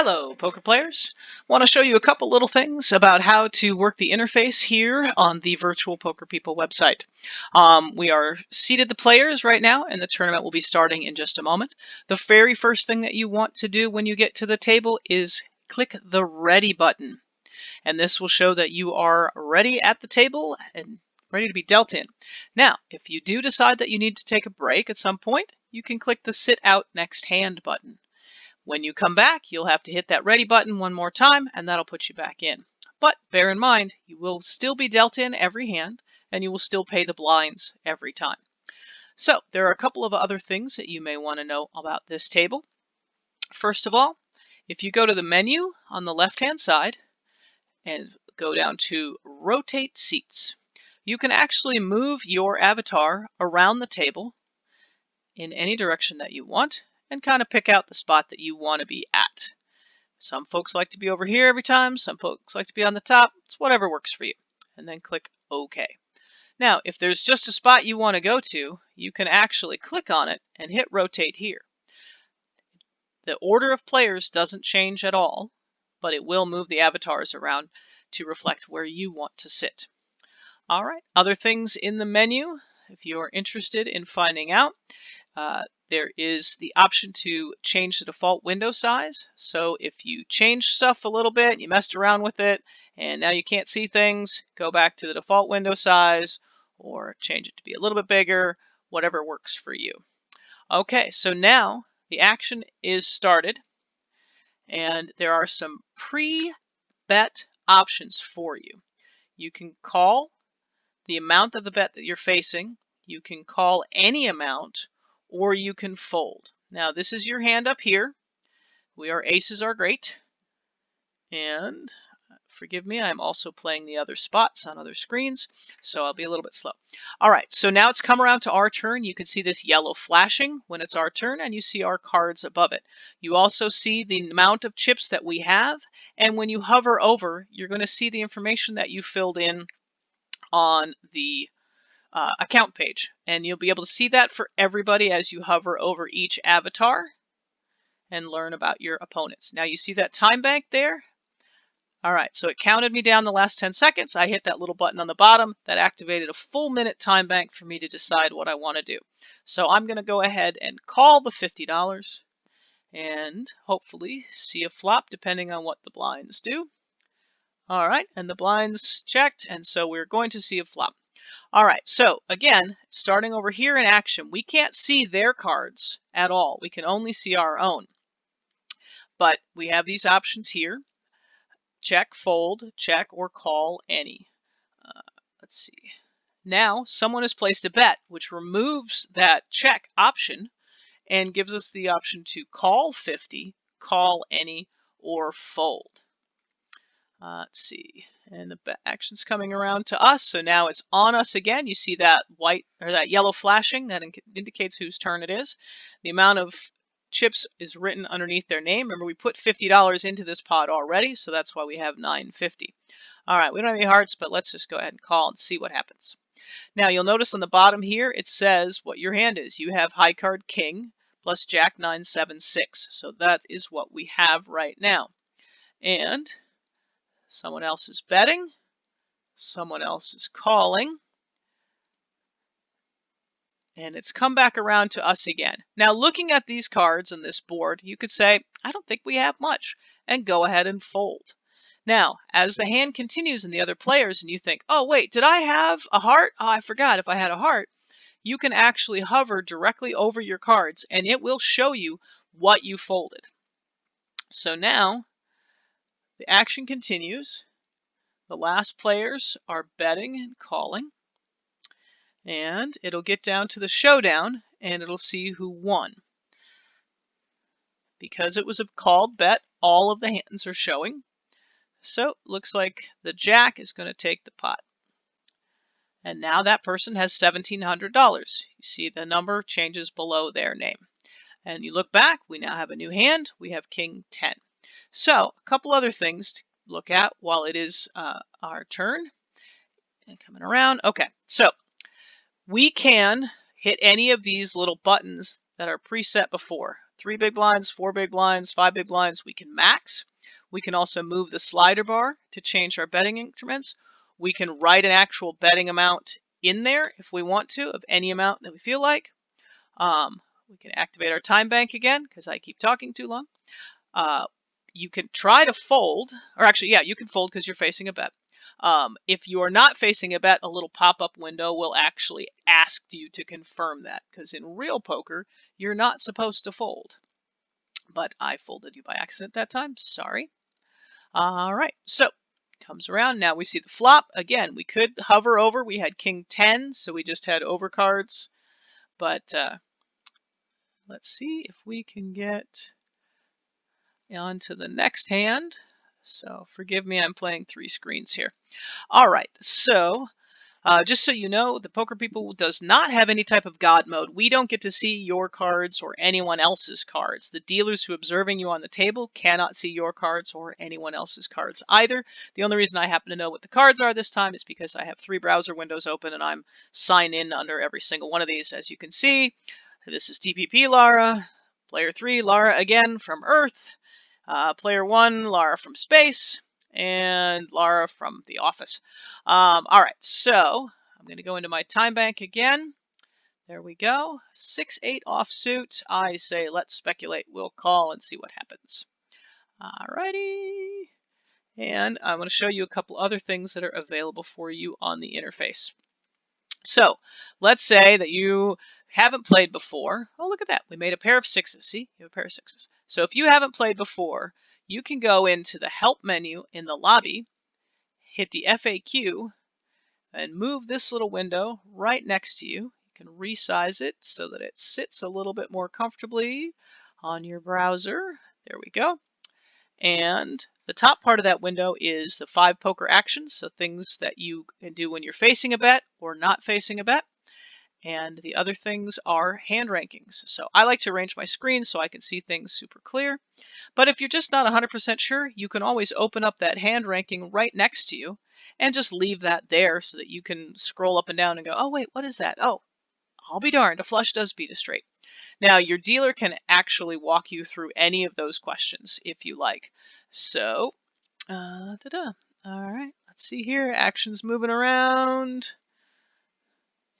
Hello, poker players. Want to show you a couple little things about how to work the interface here on the Virtual Poker People website. We are seated the players right now, and the tournament will be starting in just a moment. The very first thing that you want to do when you get to the table is click the Ready button, and this will show that you are ready at the table and ready to be dealt in. Now, if you do decide that you need to take a break at some point, you can click the Sit Out Next Hand button. When you come back, you'll have to hit that ready button one more time, and that'll put you back in. But bear in mind, you will still be dealt in every hand, and you will still pay the blinds every time. So there are a couple of other things that you may want to know about this table. First of all, if you go to the menu on the left-hand side and go down to Rotate Seats, you can actually move your avatar around the table in any direction that you want and kind of pick out the spot that you want to be at. Some folks like to be over here every time. Some folks like to be on the top. It's whatever works for you. And then click OK. Now, if there's just a spot you want to go to, you can actually click on it and hit rotate here. The order of players doesn't change at all, but it will move the avatars around to reflect where you want to sit. All right, other things in the menu, if you're interested in finding out, there is the option to change the default window size. So if you change stuff a little bit, you messed around with it, and now you can't see things, go back to the default window size or change it to be a little bit bigger, whatever works for you. Okay, so now the action is started, and there are some pre-bet options for you. You can call the amount of the bet that you're facing, you can call any amount, or you can fold. Now this is your hand up here. Our aces are great. And forgive me, I'm also playing the other spots on other screens, so I'll be a little bit slow. All right, so now it's come around to our turn. You can see this yellow flashing when it's our turn, and you see our cards above it. You also see the amount of chips that we have, and when you hover over, you're going to see the information that you filled in on the account page, and you'll be able to see that for everybody as you hover over each avatar and learn about your opponents. Now you see that time bank there? All right, so it counted me down the last 10 seconds. I hit that little button on the bottom that activated a full minute time bank for me to decide what I want to do. So I'm going to go ahead and call the $50 and hopefully see a flop depending on what the blinds do. All right, and the blinds checked, and so we're going to see a flop. All right, so again, starting over here in action, we can't see their cards at all. We can only see our own. But we have these options here. Check, fold, check, or call any. Let's see. Now, someone has placed a bet, which removes that check option and gives us the option to call 50, call any, or fold. Let's see, and the action's coming around to us, so now it's on us again. You see that white or that yellow flashing, that indicates whose turn it is. The amount of chips is written underneath their name. Remember, we put $50 into this pot already, so that's why we have $9.50. All right, we don't have any hearts, but let's just go ahead and call and see what happens. Now, you'll notice on the bottom here, it says what your hand is. You have high card king plus jack 9, 7, 6. So that is what we have right now. And someone else is betting. Someone else is calling. And it's come back around to us again. Now, looking at these cards on this board, you could say, I don't think we have much, and go ahead and fold. Now, as the hand continues in the other players, and you think, oh, wait, did I have a heart? Oh, I forgot if I had a heart. You can actually hover directly over your cards, and it will show you what you folded. So now, the action continues. The last players are betting and calling. And it'll get down to the showdown, and it'll see who won. Because it was a called bet, all of the hands are showing. So, looks like the jack is going to take the pot. And now that person has $1,700. You see the number changes below their name. And you look back, we now have a new hand. We have King 10. So, a couple other things to look at while it is our turn. And coming around. Okay, so we can hit any of these little buttons that are preset before. 3 big blinds, 4 big blinds, 5 big blinds, we can max. We can also move the slider bar to change our betting increments. We can write an actual betting amount in there if we want to, of any amount that we feel like. We can activate our time bank again, because I keep talking too long. You can try to fold, or actually, yeah, you can fold because you're facing a bet. If you are not facing a bet, a little pop-up window will actually ask you to confirm that, because in real poker, you're not supposed to fold. But I folded you by accident that time. Sorry. All right, so comes around. Now we see the flop. Again, we could hover over. We had king 10, so we just had overcards. But let's see if we can get on to the next hand. So forgive me, I'm playing 3 screens here. All right, so just so you know, the Poker People does not have any type of God mode. We don't get to see your cards or anyone else's cards. The dealers who are observing you on the table cannot see your cards or anyone else's cards either. The only reason I happen to know what the cards are this time is because I have 3 browser windows open and I'm signed in under every single one of these. As you can see, this is TPP Lara, player 3, Lara again from Earth, player 1, Lara from Space, and Lara from The Office. All right, so I'm going to go into my time bank again. There we go. 6-8 offsuit. I say let's speculate. We'll call and see what happens. All righty. And I'm going to show you a couple other things that are available for you on the interface. So let's say that you haven't played before. Oh, look at that. We made a pair of 6s. See, you have a pair of 6s. So if you haven't played before, you can go into the help menu in the lobby, hit the FAQ, and move this little window right next to you. You can resize it so that it sits a little bit more comfortably on your browser. There we go. And the top part of that window is the 5 poker actions, so things that you can do when you're facing a bet or not facing a bet. And the other things are hand rankings. So I like to arrange my screen so I can see things super clear. But if you're just not 100% sure, you can always open up that hand ranking right next to you and just leave that there so that you can scroll up and down and go, oh, wait, what is that? Oh, I'll be darned, a flush does beat a straight. Now, your dealer can actually walk you through any of those questions if you like. So, all right, let's see here. Actions moving around.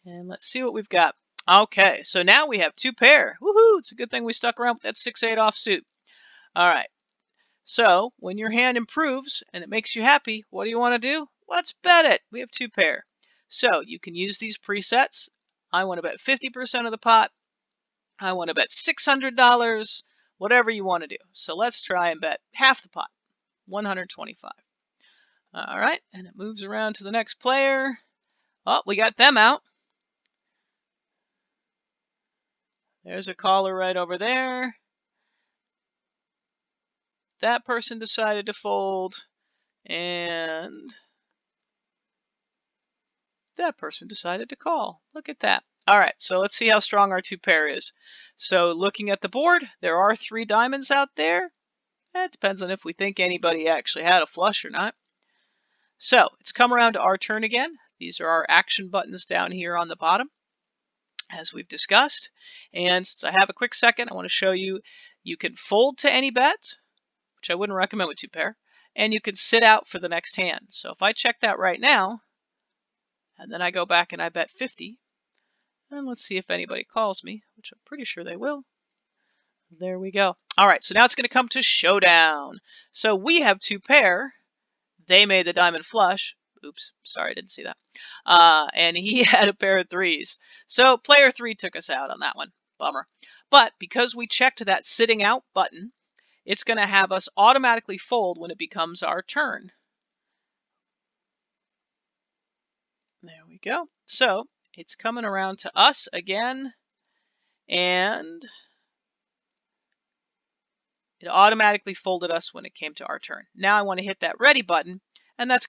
And let's see what we've got. Okay, so now we have 2 pair. Woohoo! It's a good thing we stuck around with that 6-8 offsuit. All right. So when your hand improves and it makes you happy, what do you want to do? Let's bet it. We have 2 pair. So you can use these presets. I want to bet 50% of the pot. I want to bet $600. Whatever you want to do. So let's try and bet half the pot. 125. All right, and it moves around to the next player. Oh, we got them out. There's a caller right over there. That person decided to fold, and that person decided to call. Look at that. All right, so let's see how strong our 2 pair is. So looking at the board, there are 3 diamonds out there. It depends on if we think anybody actually had a flush or not. So it's come around to our turn again. These are our action buttons down here on the bottom, as we've discussed. And since I have a quick second, I want to show you, you can fold to any bet, which I wouldn't recommend with 2 pair, and you can sit out for the next hand. So if I check that right now, and then I go back and I bet 50, and let's see if anybody calls me, which I'm pretty sure they will. There we go. All right, so now it's going to come to showdown. So we have 2 pair. They made the diamond flush. Oops, sorry, I didn't see that. And he had a pair of 3s. So player 3 took us out on that one. Bummer. But because we checked that sitting out button, it's going to have us automatically fold when it becomes our turn. There we go. So it's coming around to us again, and it automatically folded us when it came to our turn. Now I want to hit that ready button, and that's